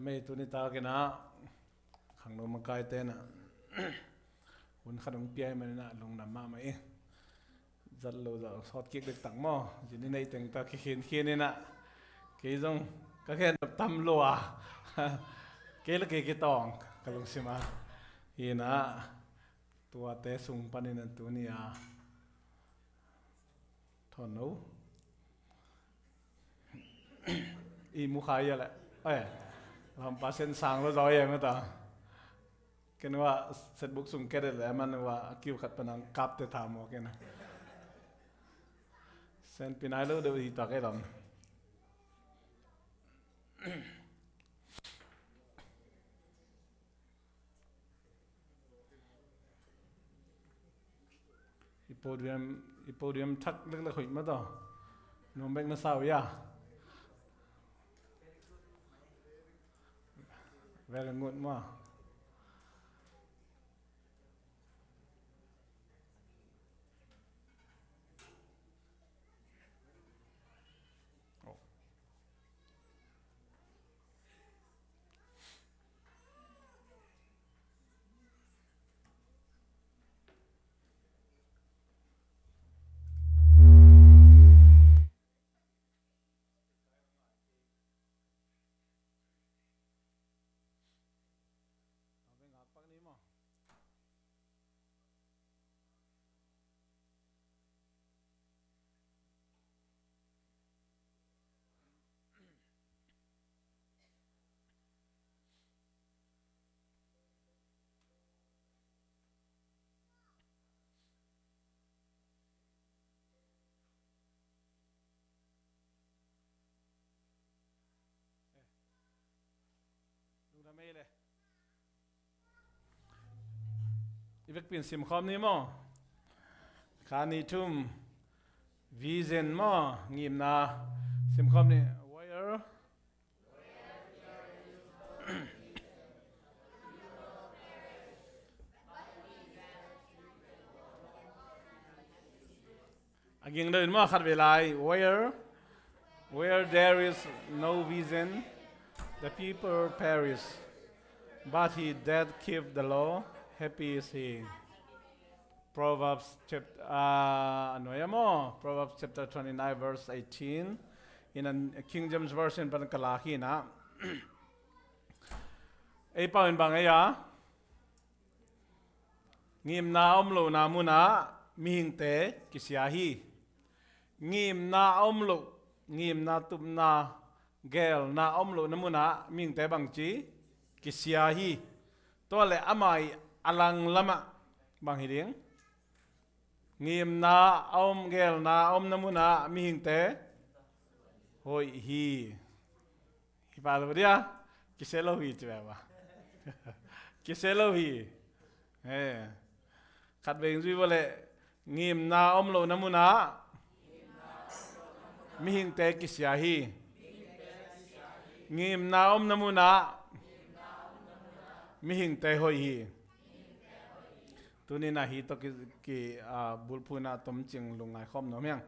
ไม่ตัวนี้ตากันนะขังลงมังกายเต้นอ่ะหุ่นขนมเปี๊ยะมันน่ะลงน้ำมาไหมจัดโลจะทอดเค้กเด็กต่างหม้อจีนี่ในแต่งตาเขียนเขียนนี่นะเกี่ยงก็แค่ตำลัวเกี่ยละเกี่ยตองกำลังสิมาฮีนะตัวเตะสูงปานนั้นตัวนี้อ่ะทอนนู้อีมุขายอะไรเอ้ยทำปาเส้นสังแล้วรอยยังไงต่อกันว่าเสร็จบุกสุ่มแค่ได้แล้วมันว่าคิวขัดปนังกับแต่ทำโอเคนะเส้นปีนั้นเราเดี๋ยวอีต่อแค่หลังอีโพเดียมทักเล็กๆหุ่นมาต่อน้องเบกน่าเศร้าอย่าแวร์งดมาดูทำไมเลยอีเวกเป็นซิมคอมนี่มั้งขานี่ทุ่มวิเซนมั้งงิมนาซิมคอมนี่ wire again เดินมาขัดเวลา where there is no vision the people perish but he that keep the law happy is he Proverbs chapter ano yan mo Proverbs chapter 29 verse 18 in a King James version pan kalaki na ay pawin bangaya ngim na omlo na muna mihingte kisyahi ngim na omlo ngim na tumna gel na omlo na muna mihingte bangchi kisyahi to le amai alang lama bang hiding ngim na om gel na om na muna mihingte hoi hi palo dia kiselo hi chwa kiselo hi khát về duy vô lệ nghiêm na om lo na muna mi hình te kisya hi nghiêm na om na muna mi hình te hoi hi tu ni na hi to ki bulpuna tom ching lungai khom no myang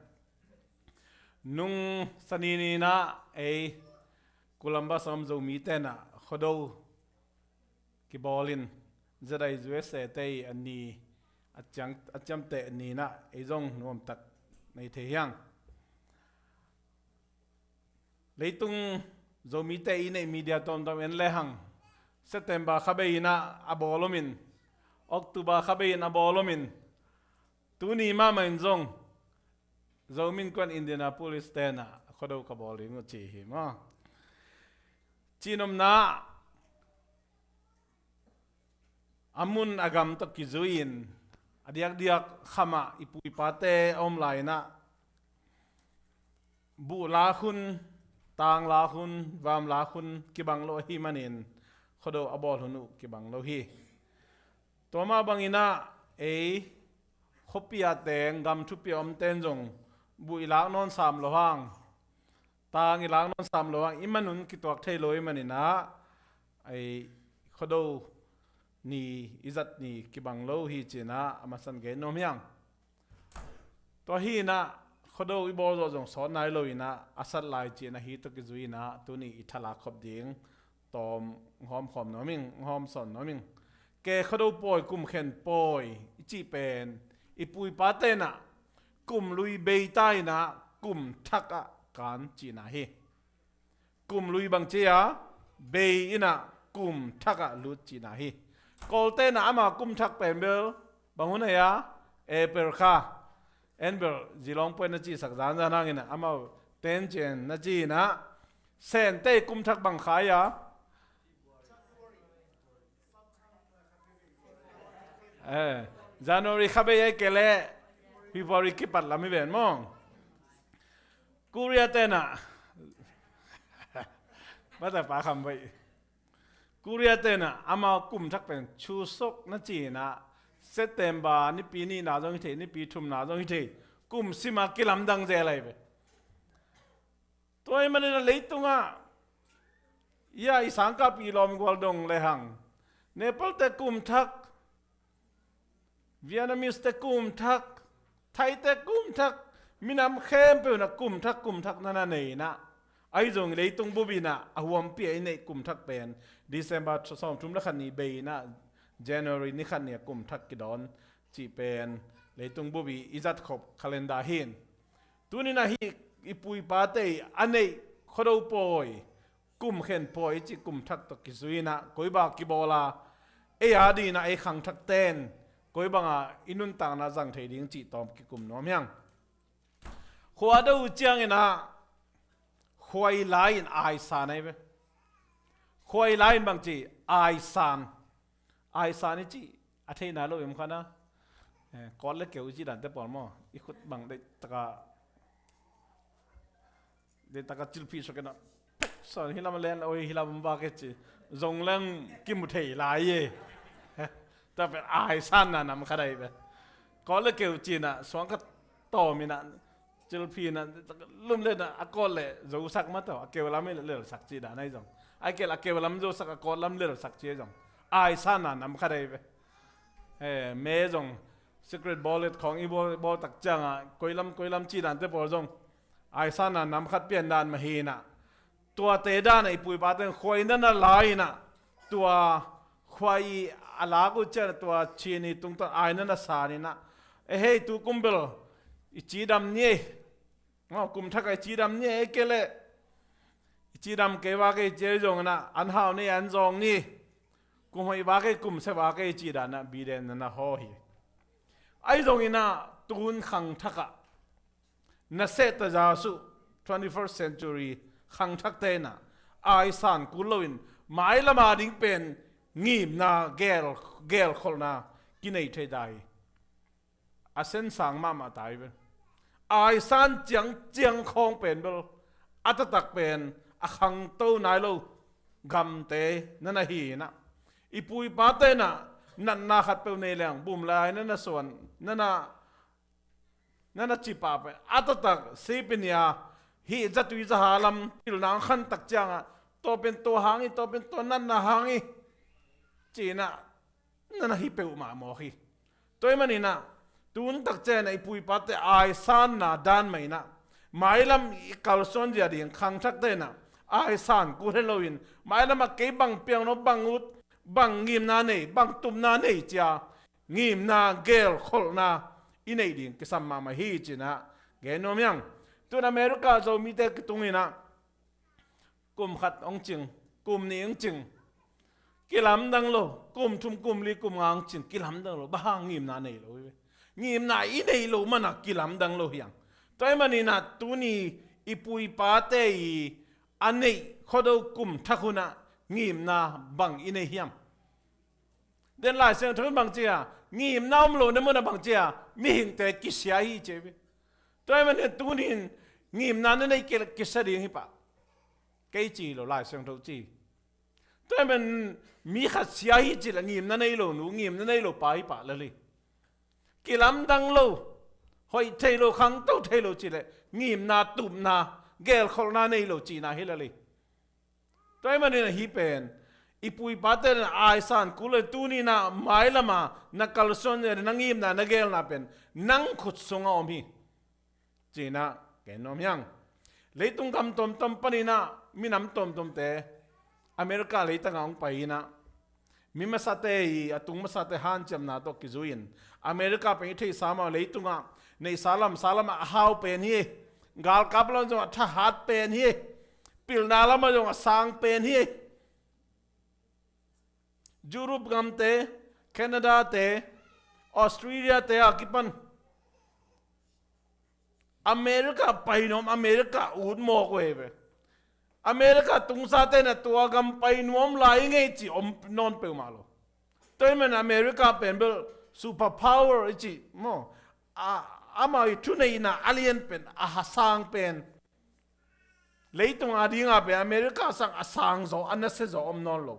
nung sanini na e kulamba sam zo mi te na khodo ki bolin zadai USA te ani acham te ni na e zong nuam tak nei the yang leitung zomi te ine media tom en le hang September khabeina abolomin October khabein abolomin tuni ma main zong zomin kwan Indianapolis tena khodo ka boling chi hi ma chinom na amun agam to kizuin adiak khama ipui pate om lai na bu la khun tang la khun vam la khun kibang lo hi manin khodo abol hunu kibang lo hi toma bangina e khopia teng gam thupi om ten jong bu ilak non sam lo hang tang ilak non sam lo hang imanun kitwak thei loi manina ai khodo ni izat ni kibang lo hi china amasan ge nom yang to hi na khodo i bo zo jong son nai lo ina asat lai china hi to ki zuina tu ni ithala khop ding ตอมหอมน้อยมิงหอมสอนน้อยมิงแกเขาดูป่อยกลุ่มเข็นป่อยจีเป็นอีปุยปาเตนะกลุ่มลุยเบยใต้นะกลุ่มทักการจีนาเฮกลุ่มลุยบังเจียเบยนะกลุ่มทักลุจีนาเฮกอลเตนะอามากลุ่มทักเป็นเบลบางคนเนี่ยเอเปิลค่ะเอ็นเบลจีลองเป็นนัจีสักจานจานังนะอามาเต้นเจนนัจีนะเซนเต้กลุ่มทักบังขายJanuary ขับไปยังเกล้พี่บริกิปัดละไม่เป็นมองกูเรียเตนะมาแต่ปาคำไปกูเรียเตนะอามากลุ่มทักเป็นชูซกนั่นจีนะเซตเตมบานี่ปีนี้นาจงฮิตนี่ปีทุ่มนาจงฮิตกลุ่มสิมากิลำดังเจอะไรไปตัวไอ้มันเนี่ยเลยตุงอ่ะยาอีสังกัปีลอมกวลดงเลยหังเนปาลแต่กลุ่มทักเวียดนามิสแต่กลุ่มทักไทยแต่กลุ่มทักมีน้ำเข้มเปนะกลุ่มทักนั่นนี่นะไอ้จงเลยตุงบุบินะอาวมเปียในกลุ่มทักเป็นเดือนบาท2 ทุ่มละคันนี้เบยนะJanuary นี่คันเนี่ยกลุ่มทักกิดอนจีเป็นเลยตุงบุบีอิจัดขบคาเลนดาหินตัวนี้นะฮีอีปุยปาเตอันนี้ขดเอาปอยกลุ่มเข็นปอยจีกลุ่มทักตกิสุยนะกุยบากิบอลาเอียดีนะไอขังทักเต้นกุยบังอ่ะอินุนต่างนะจังเทดิงจีตอมกิกลุ่มน้อมยังขวาดูเจียงนะขวายไลน์ไอซานไอเว้ขวายไลน์บางจีไอซานไอซานี่จีอาทิตย์นั้นเราเอ็มขนาก่อนเล็กเกี่ยวจีดันแต่ปอนมออีกคนบางได้ตะกาจิลพีสกันนะสอนฮิลามาเล่นโอ้ยฮิลาบัมบาเกจิจงเล่นกิมุเทยลายเย่แต่เป็นไอซานน่ะนำขนาดไปก่อนเล็กเกี่ยวจีน่ะสวงก็ต่อมีน่ะจิลพีน่ะลุ่มเล่นน่ะอากอลเลยจะอุสักมาต่อเกี่ยวลำไม่เลือดสักจีด่าในจงไอเกี่ยวลำจะอุสักอากอลลำเลือดสักจีจงไอซานันนำขนาดไปเมย์จง secret bullet ของอีบอลตักจังอ่ะกุยลำจีนันเตปอจงไอซานันนำขัดเปลี่ยนด้านมาฮีน่ะตัวเตด้านไอปุยปาเตงควายนั่นน่ะลายน่ะตัวควายอาลากุเจนตัวชีนี่ตรงตัวไอนั่นน่ะสานี่น่ะเฮ้ยตัวกุมเบลอีจีดำเนี่ยกุมทักไอจีดำเนี่ยเกล้จีดำเกว่าเกเจจงน่ะอันหาวนี่อันจงนี่กุมหอยว่าเกกุมเสว่าเกจีดานะบีเดนนะฮอฮีไอ้ตรงนี้นะตูนขังทักะนัเซตจาสุ 21st century ขังทักเตนะไอซันกุลวินหมายละมาดิ้งเป็นงีมนาเกลคนนากินไอเทได้อาเซนสังมาตายไปไอซันเจียงคงเป็นเบลอัตตักเป็นอาขังโตนายโลกำเตนั่นฮีนะอีปุยปาเตนะนั่นนาขัดเปลเนเลียงบุมลายนั่นน่ะส่วนนั่นน่ะจีปาไปอัตตักเซปินยาฮีจัตุยจะหาลำที่หลังขันตักจังอ่ะตัวเป็นตัวหางอีตัวเป็นตัวนั่นน่ะหางอีจีน่ะนั่นน่ะฮีเปลมาหมอฮีตัวมันนี่นะตูนตักเจนไอปุยปาเตไอซานน่ะด้านไม่นะหมายลำกัลซอนเดียดิงขังทักเตนะไอซานกูเฮโลวินหมายลำมาเก็บบังเปียงนบังอุดบังงิมนาเนบังตุมนาเนจ้างิมนาเกลขลนาอินเอดิงกิสัมมาฮีจินะเกนอมยังตัวอเมริกาจะมีแต่ตรงนี้นะกลุ่มขัดองจิงกลุ่มนี้องจิงกิลำดังโลกลุ่มทุมกลุ่มลีกลุ่มองจิงกิลำดังโลบ้างงิมนาเนโลงิมนาอินเอโลมันนักกิลำดังโลยังตัวมันนี่นะตัวนี้อีปุยปาเตยอันนี้เขาดูกลุ่มทักหุนะงิมนาบังอินเฮียมเดินหลายเสียงทุนบางเจียงิมน้ำโลนั่นมันบางเจียมีหิงแต่กิเสียฮีเจ็บตัวมันเนี่ยตัวนี้งิมนานั่นไอ้กิเสียดีหิปะเกยจีโลหลายเสียงทุกจีตัวมันมีขัดเสียฮีจีละงิมนั่นไอ้โลหนูงิมนั่นไอ้โลไปปะเลยกิลำดังโลหอยเทโลขังเต้าเทโลจีเลยงิมนาตุ่มนาเกลขลนาในโลจีนาเฮเลยตัวมันเนี่ยฮีเป็นอีปุยปาเตนไอซันกุลตูนี่นะหมายละมานักกัลซอนเนี่ยนังยิมนะนักเกลนะเป็นนังขุดสงอมีจีน่าแกนอมยังเลยตุงคำตอมปนีนะมีน้ำตอมเต America lấy tăng ông pai na mi masate atung masate han cham na to kizuin America pe thei sama lấy tunga nei salam how pen hi gal kaplan jo tha hat pen hi pil na lama jo sang pen hi Europe gam te Canada te Australia te akipan America painom America ud mo ko eve America tung sa te na tua gam painom lai ngai chi om non pe malo toy men America pen bel super power chi mo ama itu nei na alien pen hasang pen leitung adinga pe America sang asang zo anase zo om non lo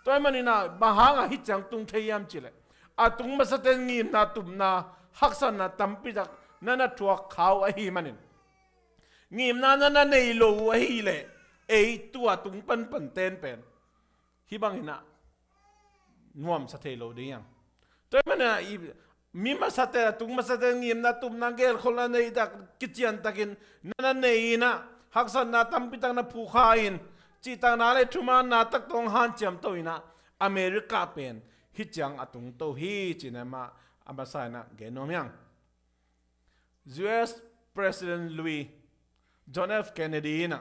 toy manina bahanga hi chang tung theyam chile atung masaten ngi na tumna haksan na tampi dak nana thua khaw a hi manin ngim na nei lo a hi le ei tua tung pan ten pen hi bangina nuam sa thelo ding toy manina mi masate tung masate ngim na tumna gel khola nei dak kichian takin nana nei na haksan na tampi tak na phu khain chi tang na le thuma na tak tong han cham toina America pen hi chang atung to hi chinama amasana genomiang US President John F Kennedy na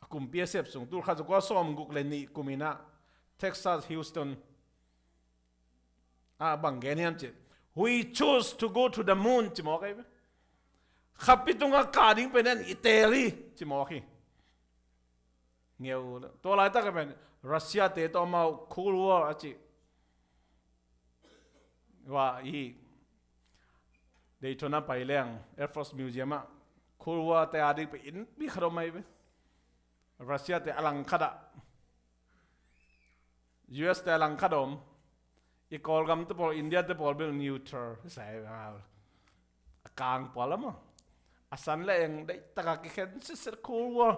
kum PSF sung tur kha ko som guk le ni kumina Texas Houston bangeniam che we chose to go to the moon chimo kai khapitunga kading penen Italy chimo khi nghèo to lại ta cái bên Russia te to mau Cold War achi wa i Daytona Paileng Air Force Museum a Cold War te adi pe in bi kharo mai be Russia te alang khada US te alang khadom I call gam te pol India te pol bil neutral sai kang polama asan le eng dai taka ki khen se Cold War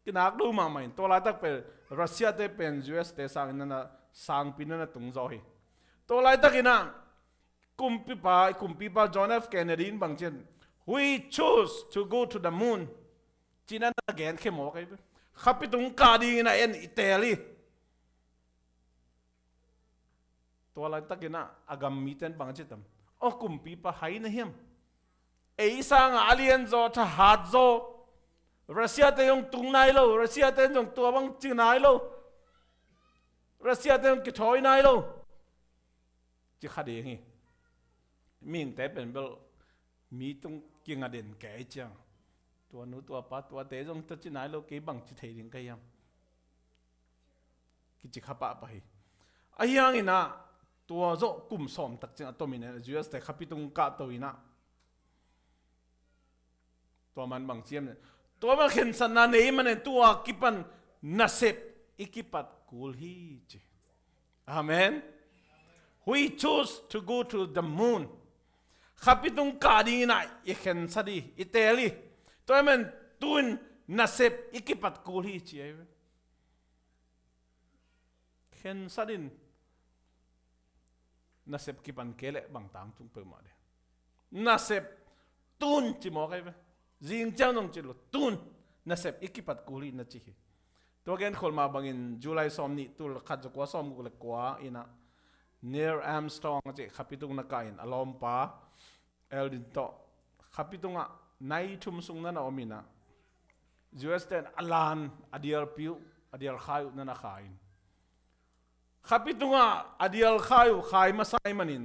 kinak du ma mai to lai tak pe Russia te pen US te sang na sang pin na tung zo hi to lai tak ina kumpi pa John F Kennedy bang chen we chose to go to the moon china na gen ke mo kai khapitung ka di na en Italy to lai tak ina agam miten bang chitam o kumpi pa hai na hiam ei sang alien zo tha hat zo Russia te yung tung nai lo Russia te yung tua bang chi nai lo Russia te yung kithoi nai lo chi khadi ngi ming te pen bel mi tung king aden kai chang tua nu tua pa tua te yung ta chi nai lo ke bang chi thei ding kai yam ki chi khapa pa hi ayang ina tua zo kum som tak chang atomine US te khapitung ka to ina tua man bang chiamตัวมันเห็นสันนานี้มันตัวกิปันนัสเซปอิกิปัดกูลฮีจอาเมน we choose to go to the moon ขับไปตรงกาดีน่ะอีเห็นสัดีอิตาลีตัวมันตุนนัสเซปอิกิปัดกูลฮีจเห็นสัดินนัสเซปกิปันเกล็บางต่างจุงเปิดมาเดนัสเซปตุนจิมอกไอ้จิงเจ้าน้องจิโลตุนนัสเซปอิกิปัดกูลีนัจิฮิตัวเกนคนมาบังอินจุลัยซ้อมนี่ตัวขัดจกว่าซ้อมกูเล็กกว่าอินะเนลแอมสตรองจิขับไปตรงนักการอารมณ์ป้าเอลดินโตขับไปตรงอ่ะในชุมชนนั้นเอามินะยูเอสเตนอลานอดียลพิวอดียลขายนั่นขายขับไปตรงอ่ะอดียลขายมาใส่มันิน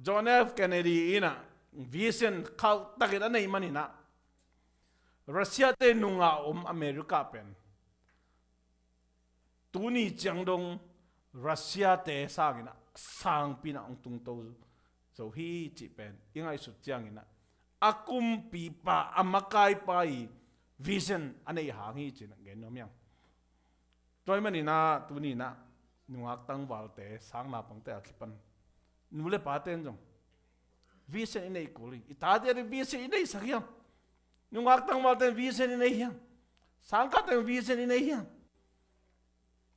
จอห์นเอฟเคนเนดีอินะวิเซนเขาตักกันในมันนี่นะรัสเซียเตนุงาอเมริกาเป็นตัวนี้จังดงรัสเซียเตสร้างนะสร้างปีนะองตุงโตโซฮีจิเป็นยังไงสุดจังนะอากุมปีปะอามากายไปวิเซนอันนี้หางฮีจินะเงินน้ำยังตัวมันนี่นะตัวนี้นะนุงอักตั้งวาลเตสร้างนาปังเตอคิปันนูเลปาเตนจงVision ini kuling, itadi ada vision ini sakyam. Nungak tang malten vision ini hiam, sangkat tang vision ini hiam.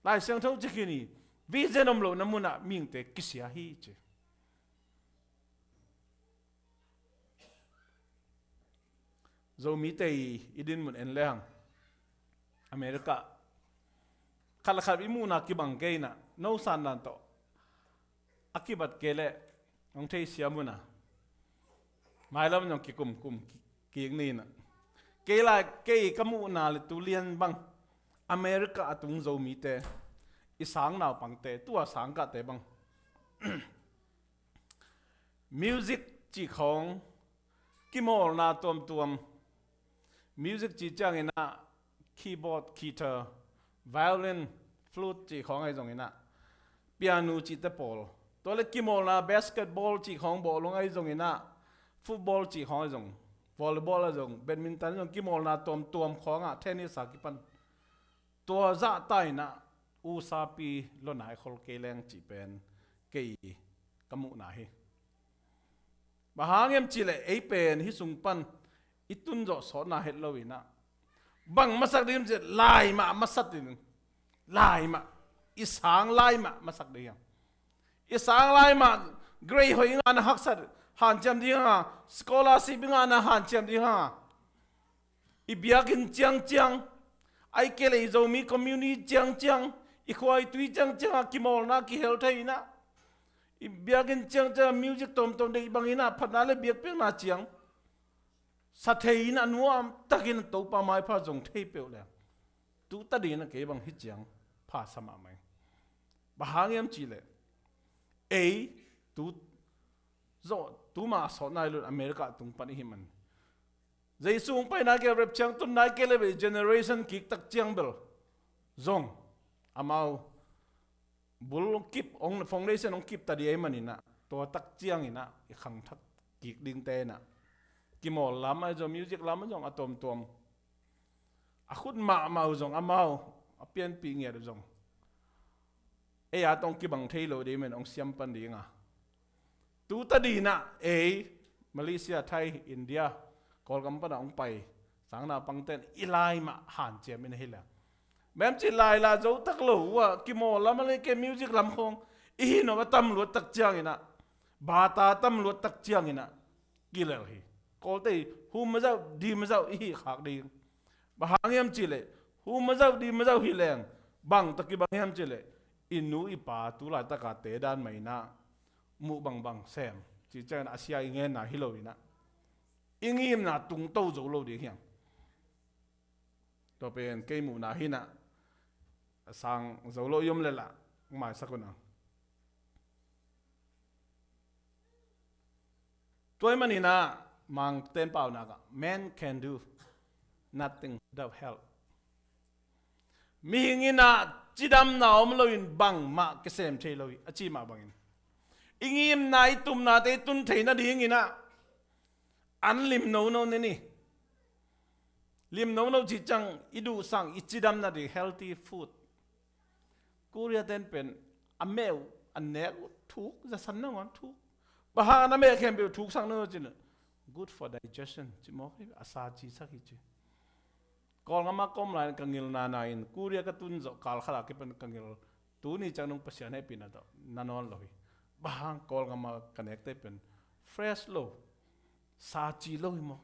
Lai siang tahu cekini, vision omlo namuna ming te kisya hi je. Zo mi te idin mun en lehang, America khalakhat imuna kibang keina no san nan to akibat kele ong thei siamuna mailam nyong kikum kieng ni na kela ke kamu na le tulian bang America atung zo mi te isang naw pang te tua sang ka te bang music chi khong kimol na tuam music chi chang ina keyboard guitar violin flute chi khong ai zong ina piano chi te pol to le kimol na basketball chi khong bo long ai zong ina football chi khong ai zong volleyball ai zong badminton zong kimol na tuam khong a tennis a kipan to za tai na u sa pi lo nai khol ke leng chi pen ke kamu na hi bahangem chi le ei pen hi sung pan itun zo so na het lo ina bang masak dim je lai ma masat din lai ma isang lai ma masak de yang isang lai ma grey hoi nga na haksat han cham di ha scholarship nga na han cham di ha ibiakin chiang ai kele zo mi community chiang i khoi tui chiang kimol na ki hel thai na i biakin chiang music tom de bangina phatna le biak pe na chiang sa thei na nuam takin to pa mai pha jong thei pe le tu ta di na ke bang hi chiang pha sama mai bahangem chi le ei tu ma so nai lu America tung pan hi man zai sung pai na ke rep chang tun nai ke le generation ki tak chiang bel zong amau bul kip ong foundation ong kip ta di ai manina to tak chiang ina i khang thak ki ding te na kimol lama zo music lama zong atom tom a khut ma mau zong amau a pian pi nge zong e ya tong ki bang thei lo de men ong siam pan dinga tu ta di na e Malaysia Thai India kol kam pa na ong pai sang na pangten ilai ma han che min hila mem chi lai la zo tak lo wa kimol lama le ke music lam khong i no tam lo tak chiang ina ba ta tam lo tak chiang ina kilel hi kol te hu ma zau di ma zau i khak di bahangem chi le hu ma zau di ma zau hi leng bang taki bang hem chi le inu i pa tu la ta ka te dan mai na mu bang sem chi chen asia nge na hi lo ina ingim na tung to zo lo di hiang to pen ke mu na hi na sang zo lo yom le la mai sakuna toy manina mang ten pau na ka man can do nothing without help mi ngina chidam na om lo in bang ma ke sem the lo achi ma bangin ingim nai tum na te tun the na ding ina an lim no ni lim no chi chang idu sang ichidam na di healthy food Korea ten pen amel an nek thuk za san na ngon thuk baha na me kem be thuk sang no chin good for digestion chi mo asa chi sakhi chi kol ngama kom lai ka Ngimna Nei In Korea ka tun zo kal khala ke pen ka ngil tu ni chanung pasian he pina do nanon lohi bahang kol ngama connect pen fresh lo sa chi lo mo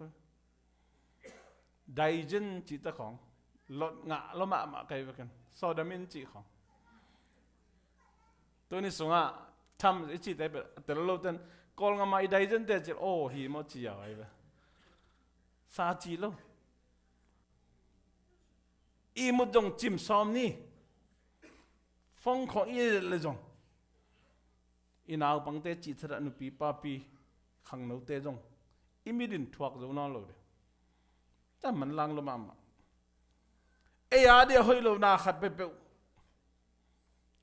digestion chi ta khong lot nga lo ma kai ba kan sodamin chi khong tu ni sunga tham chi te te lo ten kol ngama i digestion te chi oh hi mo chi ya ai ba sa chi lo i mu dong chim som ni phong kho i le jong inaw pang te chi thara nu pi pa pi khang no te jong i mi din thuak zo na lo de ta man lang lo ma e ya de hoi lo na khat pe pe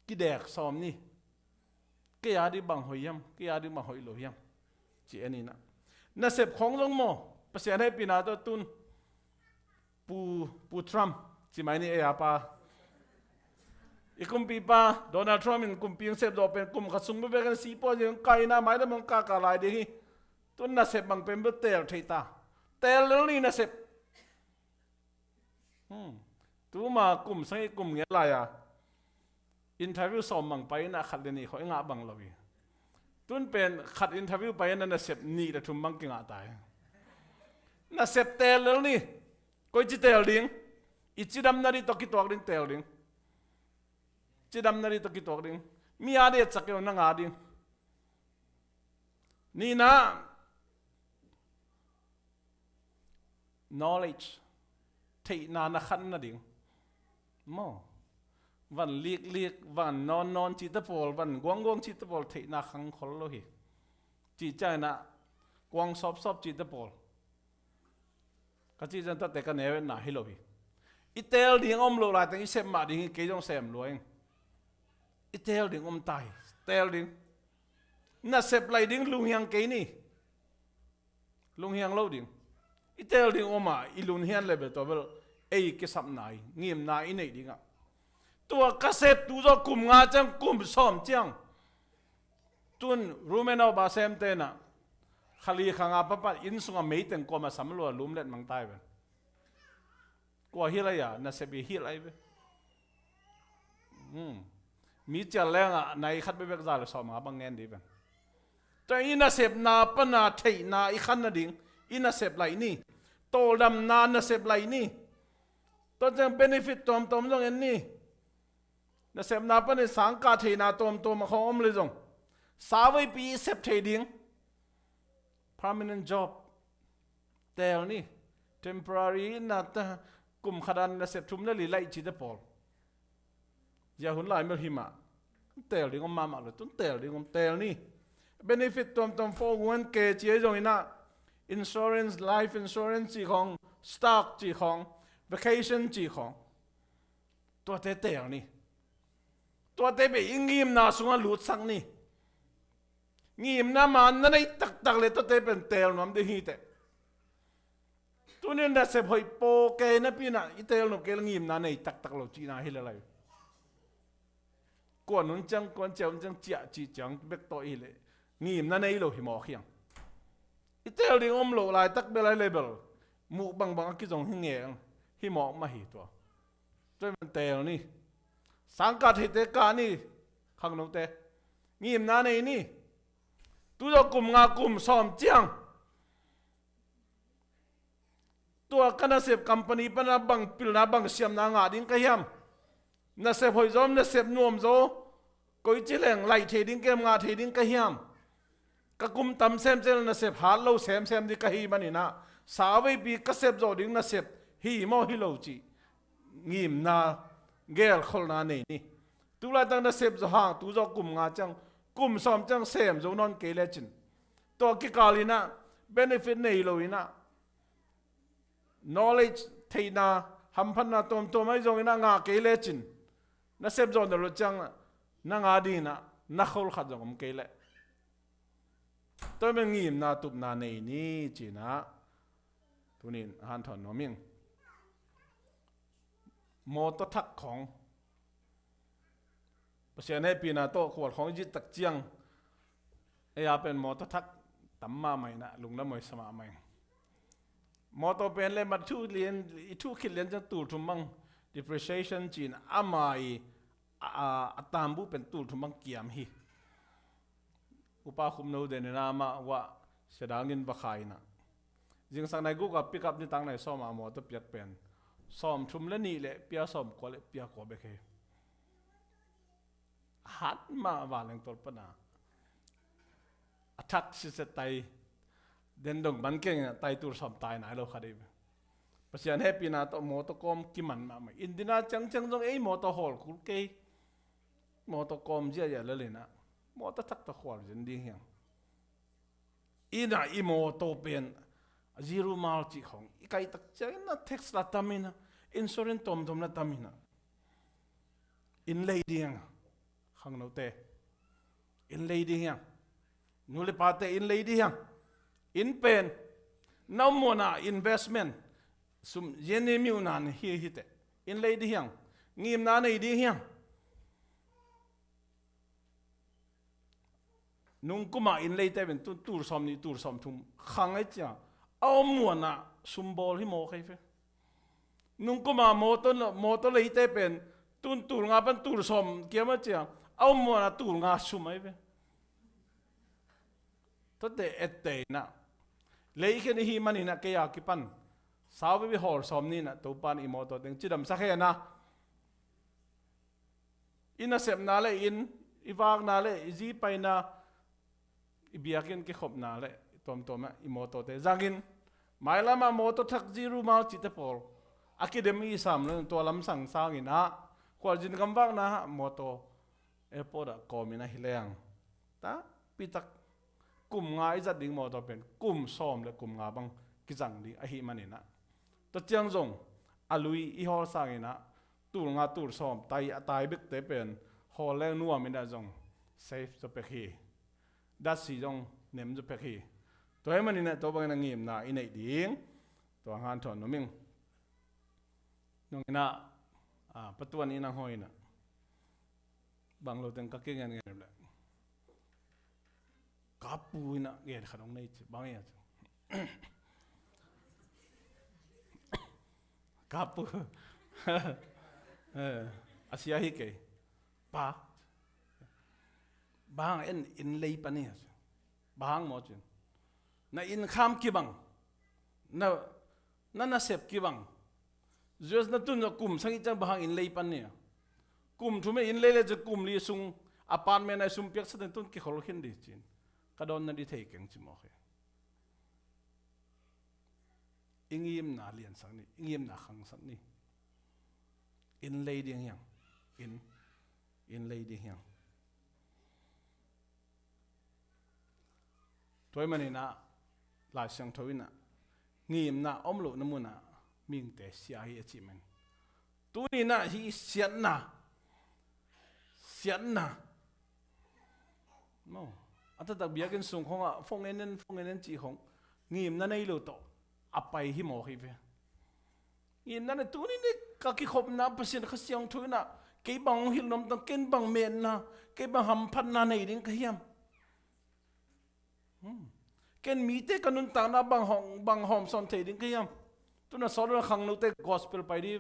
ki dek som ni ke ya di bang hoi yam ke ya di ma hoi lo yam chi ani na sep khong jong mo pasian he pina to tun pu Trump si mai ni e apa ikum pi pa Donald Trump in kum ping sep do pen kum khasung be kan si po jeng kai na mai da mong ka lai de hi tun na sep bang pem be tel theita tel ni na sep tu ma kum sai kum nge la ya interview som mang pai na khat ni khoi nga bang lowi tun pen khat interview pai na sep ni da thum mang ki nga tai na sep tel ni koi chi tel ding ichidam nari to kitok ding tel ding chidam nari to kitok ding mi ade chakyo na nga ding ni na knowledge thei na khan na ding mo van liek van non chi ta pol van gwang chi ta pol thei na khang khol lo hi chi chai na gwang sop chi ta pol ka chi jan ta te ka ne na hi lo hi itel ding om lo la tang i sem ma ding ke jong sem lo eng itel ding om tai tel ding na sep lai ding lung hiang ke ni lung hiang lo ding itel ding oma ilun hian level to bel ei ke sap nai ngim na i nei dinga tua ka sep tu zo kum nga chang kum som chang tun rumeno ba sem te na khali khanga papa in sunga meiten ko ma samlo lum let mang tai ben ko hi la ya na se bi hi lai be mi cha lenga nai khat be bek za le som nga bang ngen di ben ta ina sep na pa na thei na I khan na ding ina sep lai ni tol dam na sep lai ni to jang benefit tom jong en ni na sep na pa ni sang ka thei na tom ma khom le jong sa wei pi sep thei ding permanent job tel ni temporary na ta kum khadan na sep thum na li lai chi da pol ya hun lai mel hima tel ding om ma lo tun tel ding om tel ni benefit tom for 1k chi jong ina insurance life insurance chi khong stock chi khong vacation chi khong to te tel ni to te be ingim na sunga lut sang ni ngim na man na nei tak le to te pen tel nom de hi te tunin da se phoi po ke na pi na I tel no ke ngim na nei tak lo chi na hi la lai ko nun chang kon chang chia chi chang bek to I le ngim na nei lo hi mo khiang I tel ding om lo lai tak be lai level mu bang ki jong hi nge hi mo ma hi to tôi man tel ni sang ka thi te ka ni khang no te ngim na nei ni tu do kum nga kum som chiang tua kana sep company pana bang pil na bang siam na nga ding ka hiam na sep hoi zom na sep nuam zo koi chileng lai the ding kem nga the ding ka hiam ka kum tam sem chel na sep hal lo sem di ka hi mani na sa wei bi ka sep zo ding na sep hi mo hi lo chi ngim na gel khol na nei ni tu la tang na sep zo hang tu zo kum nga chang kum som chang sem zo non ke le chin to ki kalina benefit nei lo ina knowledge theina hamphan na tom ai zo ina nga ke le chin na sep zo na lo chang na nga di na khol khat zo ke le tôi mình nghĩ na tụt na này ni chỉ na tụi nín han thon nó miếng mô tô thắcของประเทศนี้ปีน่ะโตขวดของจิตตักเจียงไอ้ยาเป็นมอเตอร์ทักตั้มมาใหม่นะลุงน้ำมวยสมาใหม่มอเตอร์เป็นเลยมาทูเรียนทูคิดเรียนจะตูทุ่มบัง depreciation จีนอามาตามบุเป็นตูทุ่มบังเกียมฮีอุปาคุมโนเดนนามาว่าเสดางินบักไข่นะจึงสังในกูกับปิกับนี่ตั้งในซ้อมมอเตอร์เปียกเป็นซ้อมทุ่มและนี่แหละเปียซ้อมกว่าเลยเปียกว่าเบกหัดมาว่าเรื่องตัวปนาทักสิเสตายเดินดงบันเก่งตายตัวซ้อมตายไหนเราคดีเพราะฉะนั้นให้ปีนาตัวมอเตอร์คอมกิมันมาอินดินาจังจงไอ้มอเตอร์ฮอลคุกเกย์มอเตอร์คอมเจียอย่าเลยนะมอเตอร์ทักตะขวานจนดีเหี้ยอีน่ะอีมอเตอร์เป็นซีโร่มาลจีของอีไก่ตักเจ้าน่ะเท็กซ์ละตามินะอินซูลินตอมละตามินะอินเลยดีอ่ะข้างนอกเตะอินเลยดีอ่ะนูเลปาเตอินเลยดีอ่ะอินเป็นน้ำมันอ่ะ investment สุมเย็นมิวนันเฮียเตอินเลยดีอ่ะงิมนานดีอ่ะนุ่งกุมาอินเลยเตเป็นตูร์ซอมนี่ตูร์ซอมทุ่มขังไอ้เจ้าเอามวนอ่ะซุมบอลที่โมใครเฟนุ่งกุมาโมตัวเลยเตเป็นตูร์งาเป็นตูร์ซอมเกี่ยมเจ้าเอามวนอ่ะตูร์งาซุมไอ้เฟตั้งแต่เอเตนะเลยแค่นี้มันนี่นะเกียร์กิปัน sao với hol som ni na to pan imo to teng chidam sa khe na ina sep na le in iwak na le izi pai na ibiakin ke khop na le tom toma imo to te zangin mai lama mo to thak jiru ma chi te pol academy sam le to lam sang sang ina kwal jin kam wak na mo to airport a komina hileng ta pitak kum ngai zat ding mo to pen kum som le kum nga bang ki jang di a hi manina to chiang jong alui i hol sang ina tur nga tur som tai bik te pen hol le nuam ina jong safe to pe hi dat si jong nem jo pe hi to ai manina to bang na ngim na i nei ding to han thon no ming nong ina patuan ina hoina bang lo teng ka ke ngan ngan le kapu ina ge khanong nei bang ya kapu asia hi ke pa bang in lei pani bang mo chin na in kham ki bang na sep ki bang just na tun kum sangi chang bang in lei pan ne kum thume in lei le je kum li sung apartment ai sum pek sa tun ki khol khin di chin ka don na di thei keng chi mo khe ingim na lian sang ni ingim na khang sang ni in lei ding yang in lei ding yang toy mani na la sang thoina ngim na omlo namuna ming te sia hi achievement tu ni na hi sian na no ata tak biakin sung khonga phong enen chi khong ngim na nei lo to apai hi mo hi ve ngim na tu ni ne ka ki khop na pasin khasiang thoina ke bang hil nom tang ken bang men na ke bang ham phan na nei ding ka hiam ken mi te kanun ta na bang hom son the ding ka hiam tu na sor khang no te gospel pai di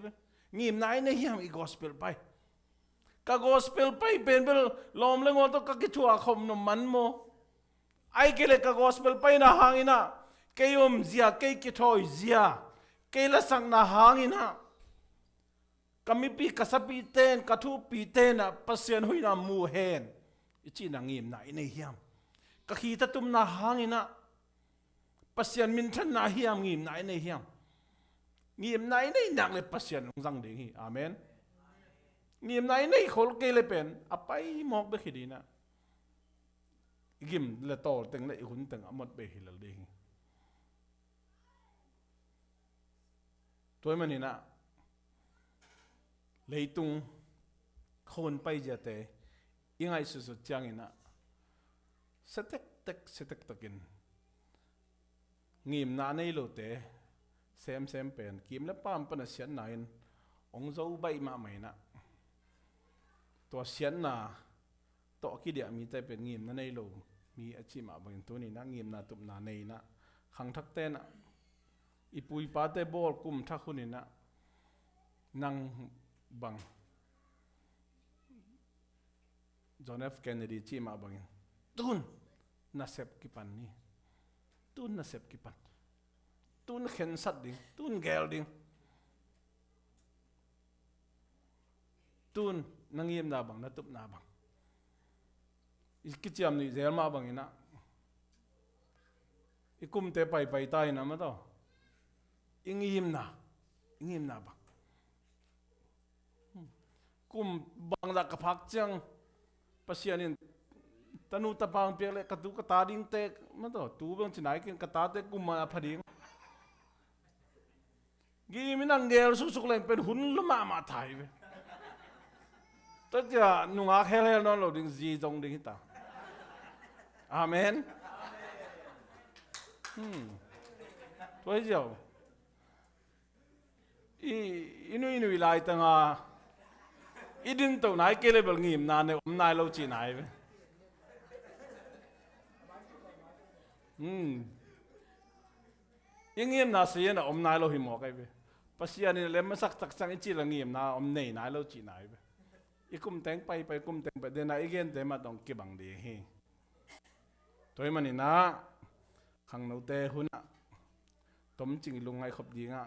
ngim nai ne hiam i gospel pai ka gospel pai ben bel lom le ngo to ka ki thua khom no man mo ai ke le ka gospel pai na hangina ke yom zia ke ki thoi zia ke la sang na hangina kami pi kasapi ten kathu pi ten na pasien huina mu hen ichi na ngim na ine hiam ka khi ta tum na hangina pasien min than na hiam ngim na ine hiam ngim na ine nak le pasien jang ding hi amen ngim na ine khol ke le pen apai mok be khidina gim le tol teng le hun teng amot be hilal ding toy manina leitung khon pai jate ingai su su changina setek takin ngim na nei lo te sem pen kim le pam pan sian nain ong zo bai ma mai na to sian na to ki dia mi te pen ngim na nei lo mi achi ma bang tu ni na ngim na tup na nei na khang thak te na ipui pa te bol kum thak hunina nang bang John F Kennedy chi ma bang tun na sep ki pan ni tun na sep ki pan tun khen sat ding tun gel ding tun nangim na bang na tup na bang ikichiam ni zel ma bang ina ikum te pai tai na ma to ingim na bang kum bang da ka phak chang pasianin tanu tapang pele katu ka tading te ma to tu bang chinai kin ka ta te kum ma phading gi minang gel su suk len pen hun lama ma thai ve to ja nunga khel non lo ding ji jong ding ta amen toi jiao inu lai tanga idin to nai ke level ngim na ne nai lo chi nai ve ingim na se na nai lo hi mo kai ve pasia ni le masak tak sang chi la ngim na nei nai lo chi nai ve ikum teng pai kum teng pa de na igen te ma dong ki bang de hi toi mani na khang no te huna tom ching lungai khop dinga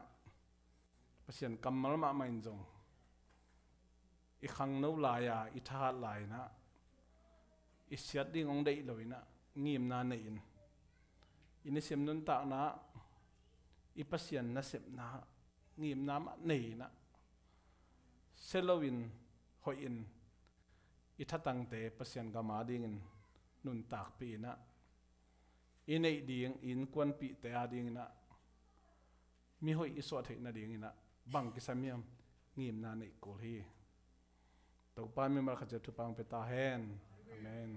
pasien kamal ma main jong i khang no laya i tha lai na i siat ding ong dei loina ngimna nei in ini sem nun ta na i pasien na sep na ngimna ma nei na selowin hoin i thatang te pasien gama ding in nun tak pi na inei ding in kwan pi te a ding na mi hoi i so thei na ding ina bang ki samiam ngimna nei kol hi to pa mi mar kha tu pang pe ta hen amen